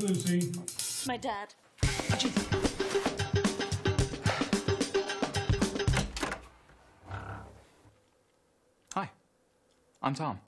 Lucy? My dad. Hi, I'm Tom.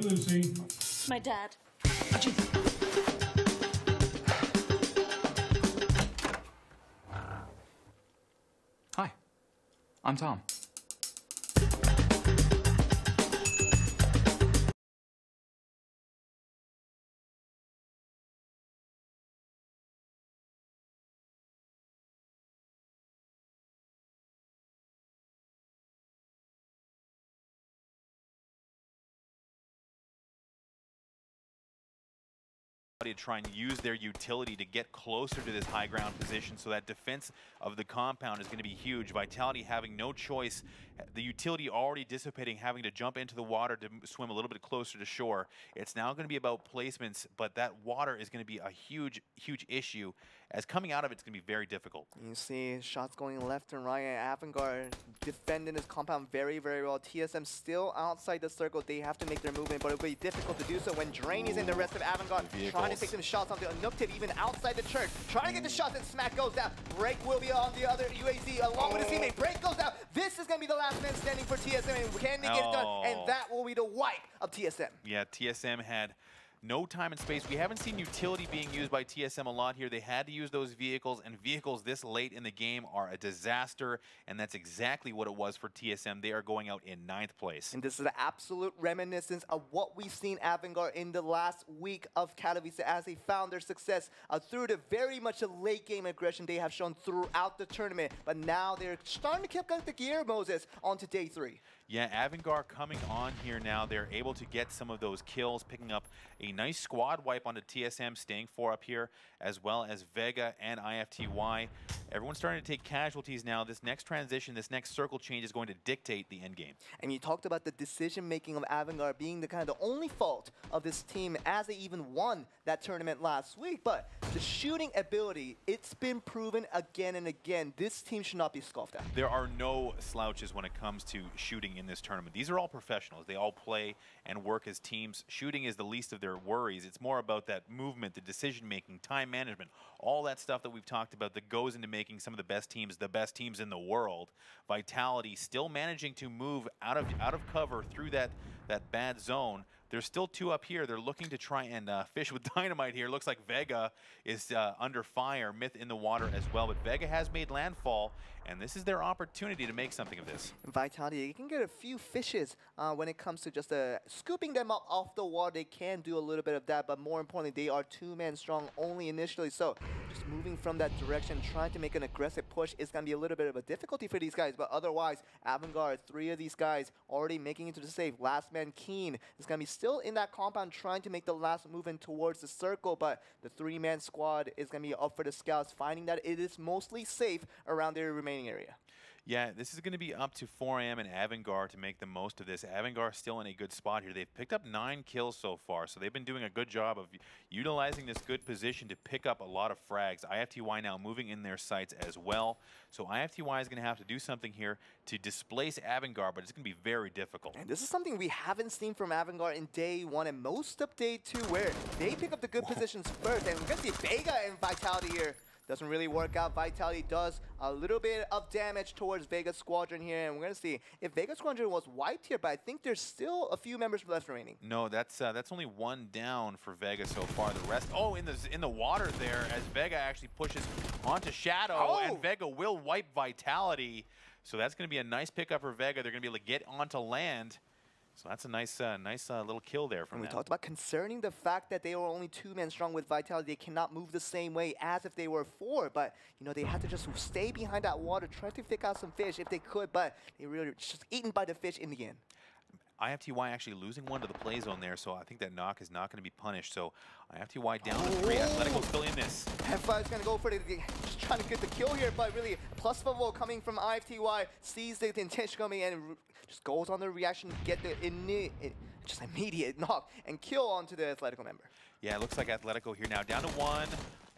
Lucy. My dad. Hi, I'm Tom. To try and use their utility to get closer to this high ground position, so that defense of the compound is going to be huge. Vitality having no choice, the utility already dissipating, having to jump into the water to swim a little bit closer to shore. It's now going to be about placements, but that water is going to be a huge issue, as coming out of it's going to be very difficult. You see shots going left and right, and Avangard defending this compound very, very well. TSM still outside the circle. They have to make their movement, but it'll be difficult to do so when Drain is in the rest of Avangard, trying to take some shots on the Nukted, even outside the church, trying to get the shots, and Smack goes down. Break will be on the other UAZ along with his teammate. Break goes down. This is going to be the last man standing for TSM, and can they get it done? And that will be the wipe of TSM. Yeah, TSM had no time and space. We haven't seen utility being used by TSM a lot here. They had to use those vehicles, and vehicles this late in the game are a disaster, and that's exactly what it was for TSM. They are going out in 9th place. And this is an absolute reminiscence of what we've seen Avangard in the last week of Katowice as they found their success through the very much a late game aggression they have shown throughout the tournament. But now they're starting to kick up the gear, Moses, onto day 3. Yeah, Avangard coming on here now. They're able to get some of those kills, picking up a nice squad wipe onto TSM, staying 4 up here, as well as Vega and IFTY. Everyone's starting to take casualties now. This next transition, this next circle change is going to dictate the end game. And you talked about the decision-making of Avangard being the kind of the only fault of this team as they even won that tournament last week. But the shooting ability, it's been proven again and again. This team should not be scoffed at. There are no slouches when it comes to shooting in this tournament. These are all professionals. They all play and work as teams. Shooting is the least of their worries. It's more about that movement, the decision-making, time management, all that stuff that we've talked about that goes into making some of the best teams in the world. Vitality still managing to move out of cover through that bad zone. There's still 2 up here. They're looking to try and fish with dynamite here. Looks like Vega is under fire. Myth in the water as well. But Vega has made landfall, and this is their opportunity to make something of this. Vitality, you can get a few fishes when it comes to just scooping them up off the water. They can do a little bit of that, but more importantly, they are 2-man strong only initially. So just moving from that direction, trying to make an aggressive push is going to be a little bit of a difficulty for these guys. But otherwise, Avangard, 3 of these guys already making it to the save. Last man Keen is going to be still in that compound trying to make the last movement towards the circle, but the 3-man squad is going to be up for the scouts, finding that it is mostly safe around their remaining area. Yeah, this is going to be up to 4AM and Avangard to make the most of this. Avangard still in a good spot here. They've picked up 9 kills so far, so they've been doing a good job of utilizing this good position to pick up a lot of frags. IFTY now moving in their sights as well. So IFTY is going to have to do something here to displace Avangard, but it's going to be very difficult. And this is something we haven't seen from Avangard in day 1 and most of day 2, where they pick up the good positions first. And we're going to see Vega and Vitality here. Doesn't really work out. Vitality does a little bit of damage towards Vega Squadron here, and we're going to see if Vega Squadron was wiped here, but I think there's still a few members left remaining. No, that's only 1 down for Vega so far. The rest, in the water there, as Vega actually pushes onto Shadow, and Vega will wipe Vitality. So that's going to be a nice pickup for Vega. They're going to be able to get onto land. So that's a nice little kill there from them. We talked about concerning the fact that they were only 2-men strong with Vitality. They cannot move the same way as if they were 4, but you know, they had to just stay behind that water, try to pick out some fish if they could, but they really were just eaten by the fish in the end. IFTY actually losing 1 to the play zone there, so I think that knock is not going to be punished. So IFTY down to 3. Atletico's still in this. F5 is going to go for it, just trying to get the kill here, but really plus level coming from IFTY, sees the intention coming and just goes on the reaction, get the just immediate knock and kill onto the Atletico member. Yeah, it looks like Atletico here now down to 1.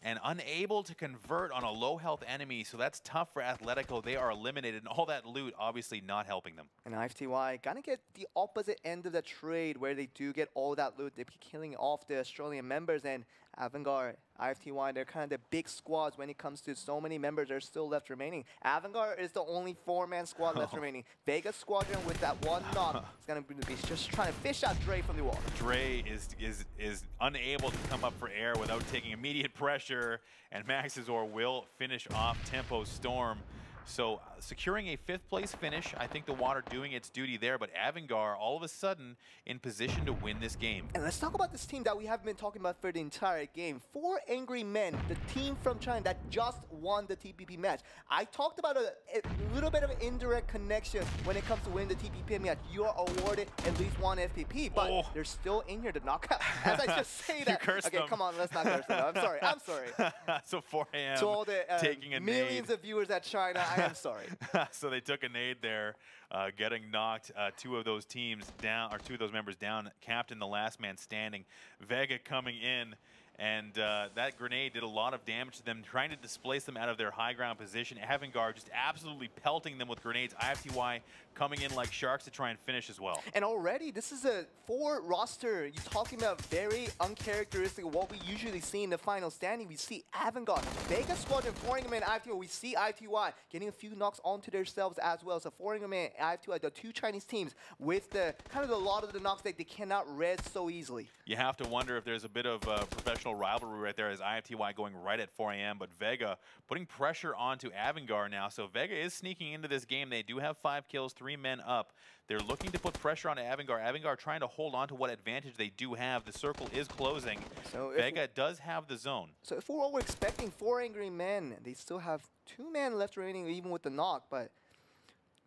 And unable to convert on a low health enemy, so that's tough for Atletico. They are eliminated, and all that loot obviously not helping them. And IFTY gonna get the opposite end of the trade, where they do get all that loot. They're killing off the Australian members, and Avangard IFTY, they're kind of the big squads when it comes to so many members are still left remaining. Avangard is the only 4-man squad left remaining. Vega Squadron with that one knock is going to be just trying to fish out Dre from the water. Dre is unable to come up for air without taking immediate pressure, and Maxizor will finish off Tempo Storm. So securing a 5th place finish, I think the Water doing its duty there, but Avangar all of a sudden in position to win this game. And let's talk about this team that we haven't been talking about for the entire game. 4 Angry Men, the team from China that just won the TPP match. I talked about a little bit of an indirect connection when it comes to winning the TPP match. You are awarded at least 1 FPP, but they're still in here to knock out. As I just say that. Okay, come on, let's not curse them. I'm sorry, I'm sorry. So 4 AM to all the taking a millions of viewers at China, I am sorry. So they took a nade there, getting knocked 2 of those teams down, or 2 of those members down. Captain, the last man standing. Vega coming in, and that grenade did a lot of damage to them, trying to displace them out of their high ground position. Avangard just absolutely pelting them with grenades. IFTY coming in like sharks to try and finish as well. And already, this is a 4 roster. You're talking about very uncharacteristic of what we usually see in the final standing. We see Avangard, Vega Squadron, 4 Angry Men, IFTY. We see IFTY getting a few knocks onto themselves as well. So 4 Angry Men, IFTY, the 2 Chinese teams with the kind of a lot of the knocks that they cannot res so easily. You have to wonder if there's a bit of professional rivalry right there as IFTY going right at 4 AM, but Vega putting pressure onto Avangard now. So Vega is sneaking into this game. They do have 5 kills, 3 men up. They're looking to put pressure on Avangard. Avangard trying to hold on to what advantage they do have. The circle is closing. So Vega does have the zone. So if we're expecting 4 Angry Men, they still have 2 men left remaining even with the knock, but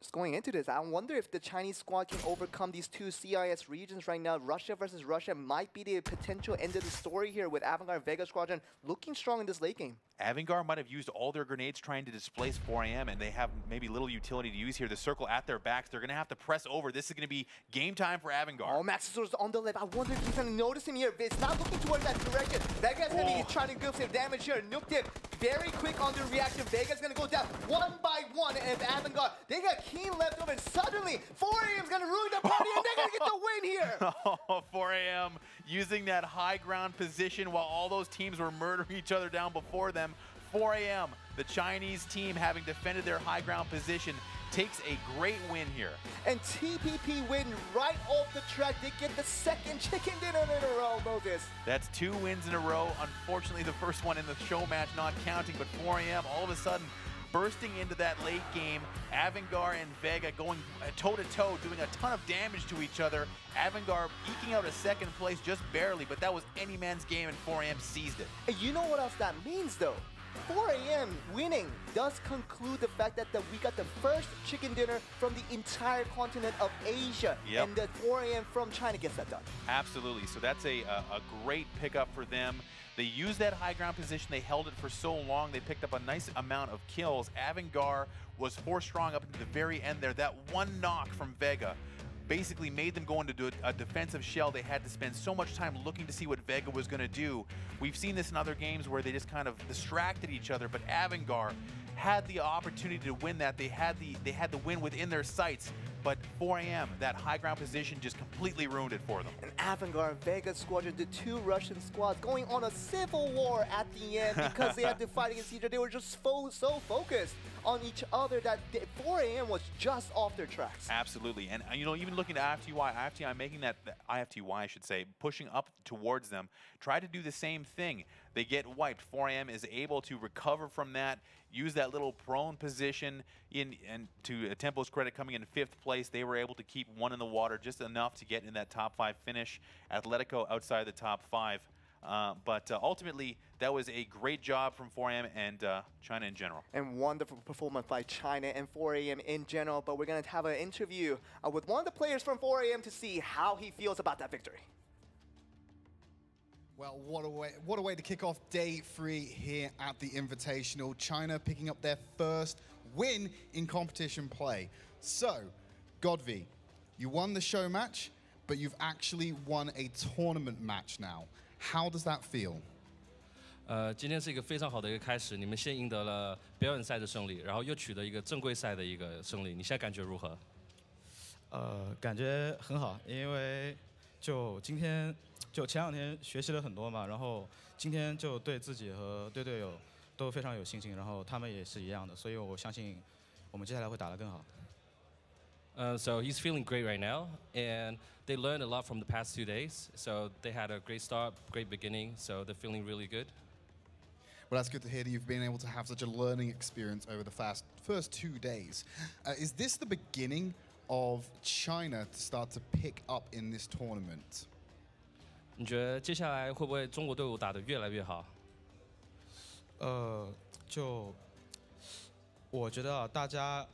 just going into this, I wonder if the Chinese squad can overcome these 2 CIS regions right now. Russia versus Russia might be the potential end of the story here with Avangard Vega Squadron looking strong in this late game. Avangard might have used all their grenades trying to displace 4 AM, and they have maybe little utility to use here. The circle at their backs, they're going to have to press over. This is going to be game time for Avangard. Oh, Maxizor's on the left. I wonder if he's going to notice him here. It's not looking towards that direction. Vega's going to be trying to give some damage here. Nuked him very quick on the reaction. Vega's going to go down 1 by 1, and Avangard, they got Keen left over, and suddenly 4 AM's going to ruin the party, and they're going to get the win here. Oh, 4 AM using that high ground position while all those teams were murdering each other down before them. 4 AM, the Chinese team having defended their high ground position, takes a great win here. And TPP win right off the track. They get the 2nd chicken dinner in a row, Moses. That's 2 wins in a row. Unfortunately, the first one in the show match not counting, but 4 AM all of a sudden bursting into that late game. Avangard and Vega going toe-to-toe, doing a ton of damage to each other. Avangard eking out a 2nd place just barely, but that was any man's game, and 4 AM seized it. And you know what else that means, though? 4 AM winning does conclude the fact that we got the first chicken dinner from the entire continent of Asia. Yep. And the 4 AM from China gets that done. Absolutely. So that's a great pickup for them. They used that high ground position. They held it for so long. They picked up a nice amount of kills. Avangard was 4 strong up into the very end there. That one knock from Vega basically made them go into a defensive shell. They had to spend so much time looking to see what Vega was going to do. We've seen this in other games where they just kind of distracted each other, but Avangard had the opportunity to win that. They had the win within their sights, but 4 AM, that high ground position just completely ruined it for them. And Avangard, Vega Squadron, the 2 Russian squads going on a civil war at the end because they had to fight against each other. They were just so focused on each other that 4 AM was just off their tracks. Absolutely. And you know, even looking at IFTY making that IFTY, I should say, pushing up towards them, try to do the same thing. They get wiped. 4 AM is able to recover from that, use that little prone position and to Tempo's credit, coming in 5th place, they were able to keep 1 in the water, just enough to get in that top 5 finish. Atletico outside the top 5. But ultimately, that was a great job from 4 AM and China in general. And wonderful performance by China and 4 AM in general. But we're going to have an interview with one of the players from 4 AM to see how he feels about that victory. Well, what a way to kick off day 3 here at the Invitational. China picking up their first win in competition play. So, Godvi, you won the show match, but you've actually won a tournament match now. How does that feel? 今天是一个非常好的一个开始，你们先赢得了表演赛的胜利，然后又取得一个正规赛的一个胜利，你现在感觉如何？感觉很好，因为就今天就前2天学习了很多嘛，然后今天就对自己和对队友都非常有信心，然后他们也是一样的，所以我相信我们接下来会打得更好。So he's feeling great right now, and they learned a lot from the past 2 days. So they had a great start, great beginning. So they're feeling really good. Well, that's good to hear that you've been able to have such a learning experience over the first 2 days. Is this the beginning of China to start to pick up in this tournament? 你觉得接下来会不会中国队伍打得越来越好？就我觉得啊，大家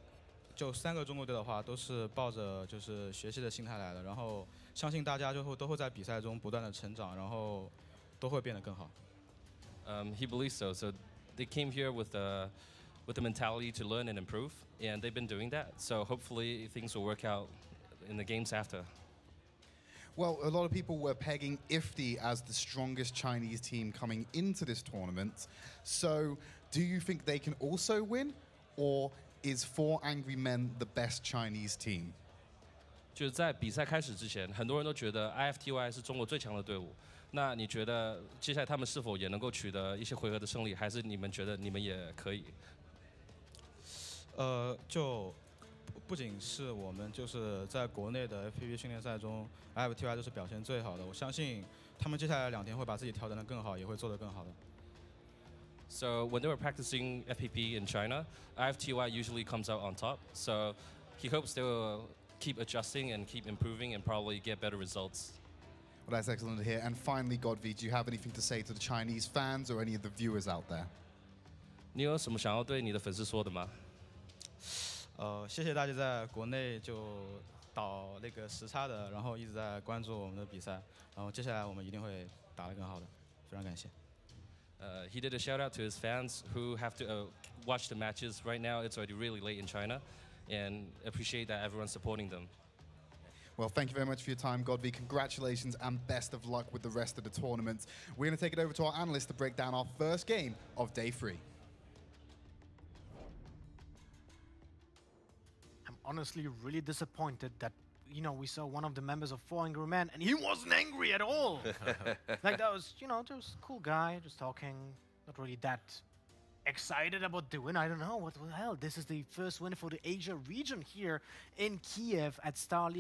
就3个中国队的话，都是抱着就是学习的心态来的，然后相信大家都会在比赛中不断的成长，然后都会变得更好。He believes so. So they came here with the mentality to learn and improve, and they've been doing that. So hopefully things will work out in the games after. Well, a lot of people were pegging IFTY as the strongest Chinese team coming into this tournament. So do you think they can also win, or is 4 Angry Men the best Chinese team? 就是在比赛开始之前，很多人都觉得 IFTY 是中国最强的队伍。那你觉得接下来他们是否也能够取得一些回合的胜利，还是你们觉得你们也可以？就不仅是我们，就是在国内的 FPV 训练赛中 ，IFTY 都是表现最好的。我相信他们接下来2天会把自己调整得更好，也会做得更好的。So when they were practicing FPP in China, IFTY usually comes out on top. So he hopes they will keep adjusting and keep improving and probably get better results. Well, that's excellent to hear. And finally, Godvi, do you have anything to say to the Chinese fans or any of the viewers out there? 你有什么想要对你的粉丝说的吗？谢谢大家在国内就倒那个时差的，然后一直在关注我们的比赛，然后接下来我们一定会打得更好的，非常感谢。He did a shout out to his fans who have to watch the matches right now. It's already really late in China, and appreciate that everyone's supporting them. Well, thank you very much for your time, Godvi. Congratulations and best of luck with the rest of the tournament. We're going to take it over to our analyst to break down our first game of day 3. I'm honestly really disappointed that, you know, we saw one of the members of 4 Angry Men and he wasn't angry at all. Like that was, you know, just a cool guy, just talking, not really that excited about the win. I don't know, what the hell. This is the first win for the Asia region here in Kiev at Star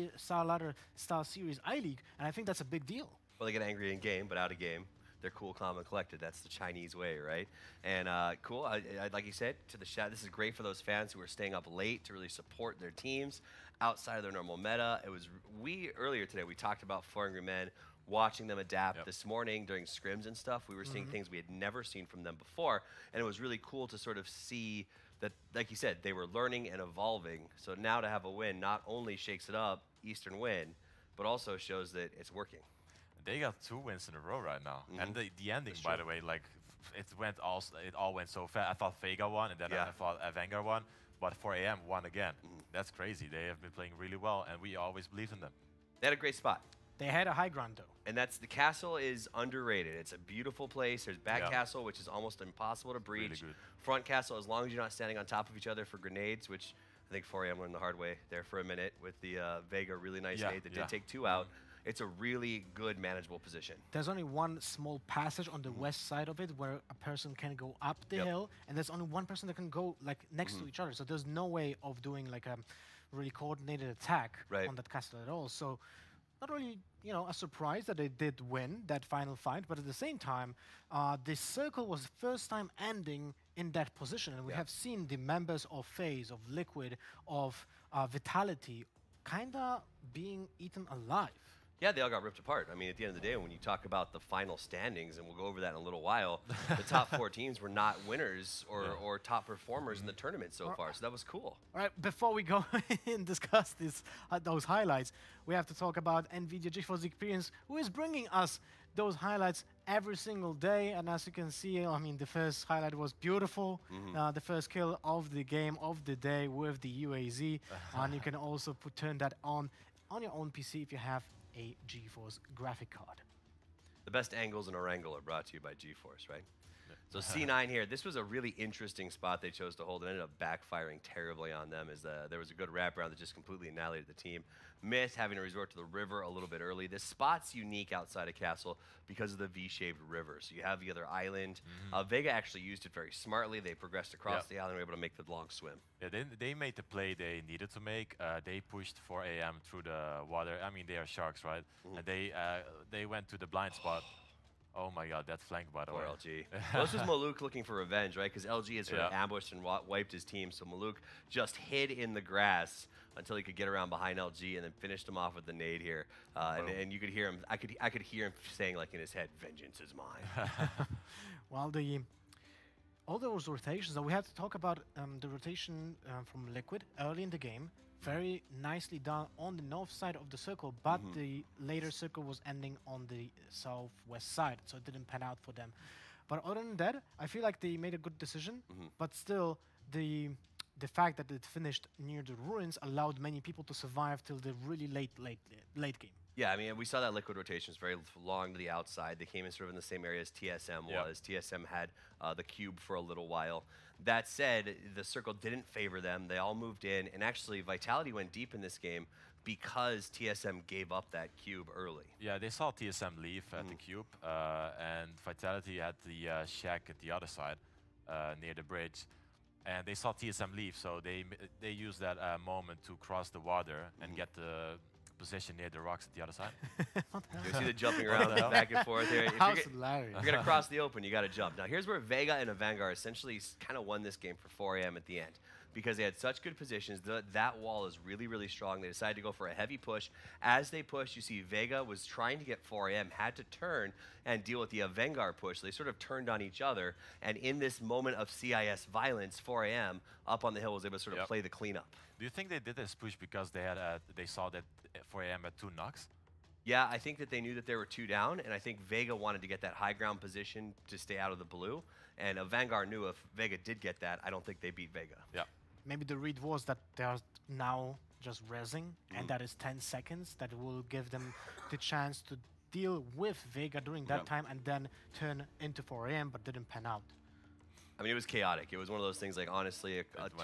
Ladder Star Series I-League, and I think that's a big deal. Well, they get angry in game, but out of game, they're cool, calm, and collected. That's the Chinese way, right? And cool, like you said, to the chat, this is great for those fans who are staying up late to really support their teams outside of their normal meta. It was, earlier today, we talked about 4 Angry Men, watching them adapt. This morning during scrims and stuff, we were seeing things we had never seen from them before, and it was really cool to sort of see that, like you said, they were learning and evolving. So now to have a win not only shakes it up, Eastern win, but also shows that it's working. They got 2 wins in a row right now, and the ending, by the way, like it all went so fast. I thought Vega won, and then I thought Vanguard won, but 4 AM won again. That's crazy. They have been playing really well, and we always believed in them. They had a great spot. They had a high ground though. And that's, the castle is underrated. It's a beautiful place. There's back castle, which is almost impossible to breach. Really good. Front castle, as long as you're not standing on top of each other for grenades, which I think 4AM learned the hard way there for a minute with the Vega, really nice nade that did take 2 out. It's a really good, manageable position. There's only one small passage on the west side of it where a person can go up the hill, and there's only one person that can go like next to each other. So there's no way of doing like a really coordinated attack on that castle at all. So not really, you know, a surprise that they did win that final fight, but at the same time, this circle was the first time ending in that position, and we have seen the members of FaZe, of Liquid, of Vitality, kinda being eaten alive. Yeah, they all got ripped apart. I mean, at the end of the day, when you talk about the final standings, and we'll go over that in a little while, the top 4 teams were not winners or top performers in the tournament so far, so that was cool. All right, before we go and discuss those highlights, we have to talk about NVIDIA GeForce Experience, who is bringing us those highlights every single day. And as you can see, I mean, the first highlight was beautiful. The first kill of the game, of the day with the UAZ. And you can also turn that on your own PC if you have a GeForce graphic card. The best angles in Orangle are brought to you by GeForce, right? So C9 here, this was a really interesting spot they chose to hold. It ended up backfiring terribly on them as there was a good wraparound that just completely annihilated the team. Missed having to resort to the river a little bit early. This spot's unique outside of Castle because of the V-shaped river. So you have the other island. Vega actually used it very smartly. They progressed across the island and were able to make the long swim. Yeah, they made the play they needed to make. They pushed 4 AM through the water. I mean, they are sharks, right? And they went to the blind spot. Oh my God, that flank, by the way. Poor LG. Well, this was Maluk looking for revenge, right? Because LG had sort of ambushed and wiped his team. So Maluk just hid in the grass until he could get around behind LG and then finished him off with the nade here. And you could hear him, I could hear him saying like in his head, vengeance is mine. Well, all those rotations, we have to talk about the rotation from Liquid early in the game. Very nicely done on the north side of the circle, but the later circle was ending on the southwest side, so it didn't pan out for them. But other than that, I feel like they made a good decision, but still the fact that it finished near the ruins allowed many people to survive till the really late game. Yeah, I mean, we saw that Liquid rotation was very long to the outside. They came in sort of in the same area as TSM was. TSM had the cube for a little while. That said, the circle didn't favor them. They all moved in, and actually Vitality went deep in this game because TSM gave up that cube early. Yeah, they saw TSM leave at the cube, and Vitality had the shack at the other side, near the bridge. And they saw TSM leave, so they used that moment to cross the water and get the position near the rocks at the other side. You see the jumping around back and forth here. If hilarious. you're going to cross the open, you got to jump. Now, here's where Vega and Vanguard essentially kind of won this game for 4 AM at the end. Because they had such good positions, that wall is really, really strong. They decided to go for a heavy push. As they pushed, you see Vega was trying to get 4 AM, had to turn and deal with the Vanguard push. They sort of turned on each other, and in this moment of CIS violence, 4 AM up on the hill was able to sort of play the cleanup. Do you think they did this push because they saw that 4 AM had 2 knocks? Yeah, I think that they knew that there were 2 down, and I think Vega wanted to get that high ground position to stay out of the blue. And Vanguard knew if Vega did get that, I don't think they beat Vega. Yeah. Maybe the read was that they are now just rezzing, and that is 10 seconds. That will give them the chance to deal with Vega during that time and then turn into 4 AM, but didn't pan out. I mean, it was chaotic. It was one of those things like, honestly, a 2